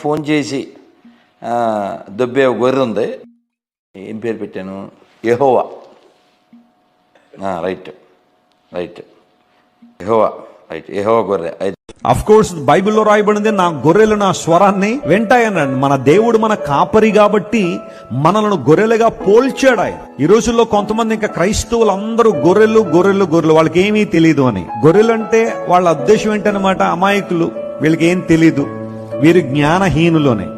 Phone చేసి దొబ్బే గొర్రె ఉంది, ఏం పేరు పెట్టాను, యెహోవా. రైట్ రైట్ యెహోవా, రైట్ యెహోవా గొర్రె. అఫ్ కోర్స్ బైబిల్లో రాయబడింది, నా గొర్రెలు నా స్వరాన్ని వింటాయన్నాడు. మన దేవుడు మన కాపరి కాబట్టి మనలను గొర్రెలుగా పోల్చాడు ఆయన. ఈ రోజుల్లో కొంతమంది ఇంకా క్రైస్తవులు అందరూ గొర్రెలు గొర్రెలు గొర్రెలు, వాళ్ళకి ఏమీ తెలియదు అని. గొర్రెలు అంటే వాళ్ళ ఉద్దేశం ఏంటనమాట, అమాయకులు, వీళ్ళకి ఏం తెలీదు, వీరు జ్ఞానహీనులోనే.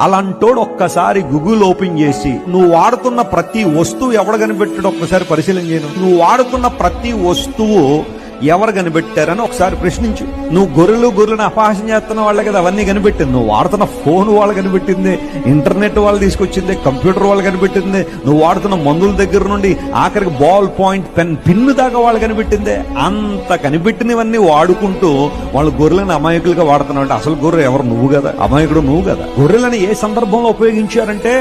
అలాంటోడు ఒక్కసారి గూగుల్ ఓపెన్ చేసి నువ్వు వాడుతున్న ప్రతి వస్తువు ఎవడు కనిపెట్టాడు ఒక్కసారి పరిశీలన చేయను. నువ్వు వాడుతున్న ప్రతి వస్తువు ఎవరు కనిపెట్టారని ఒకసారి ప్రశ్నించు. నువ్వు గొర్రెలను అపహాస్యం చేస్తున్న వాళ్ళే కదా అవన్నీ కనిపెట్టింది. నువ్వు వాడుతున్న ఫోన్ వాళ్ళు కనిపెట్టింది, ఇంటర్నెట్ వాళ్ళు తీసుకొచ్చింది, కంప్యూటర్ వాళ్ళు కనిపెట్టింది, నువ్వు వాడుతున్న మందుల దగ్గర నుండి ఆఖరికి బాల్ పాయింట్ పిన్ను దాకా వాళ్ళు కనిపెట్టిందే. అంత కనిపెట్టినవన్నీ వాడుకుంటూ వాళ్ళు గొర్రెలను అమాయకులుగా వాడుతున్నావు అంటే అసలు గొర్రె ఎవరు? నువ్వు కదా, అమాయకుడు నువ్వు కదా. గొర్రెలను ఏ సందర్భంలో ఉపయోగించారంటే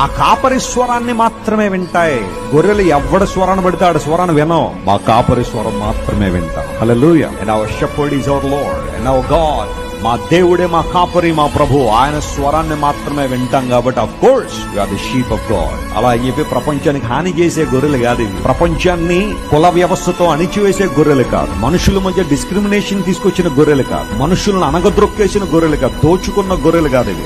ఆ కాపరి స్వరాన్ని మాత్రమే వింటాయి. గొర్రెలు ఎవడి స్వరాన్ని పడితే ఆడ స్వరాన్ని వినవు, మా కాపరి స్వరం మాత్రమే వింటాం. హల్లెలూయా. And our shepherd is our lord and our god. మా దేవుడే మా కాపరి, మా ప్రభు, ఆయన స్వరాన్ని మాత్రమే వింటాం. కాబట్టి of course you are the sheep of God. అలా అని చెప్పి ప్రపంచానికి హాని చేసే గొర్రెలు కాదు ఇవి. ప్రపంచాన్ని కుల వ్యవస్థతో అణిచివేసే గొర్రెలు కాదు, మనుషుల మధ్య డిస్క్రిమినేషన్ తీసుకొచ్చిన గొర్రెలు కాదు, మనుషులను అనగద్రొక్కేసిన గొర్రెలు కాదు, దోచుకున్న గొర్రెలు కాదు ఇవి.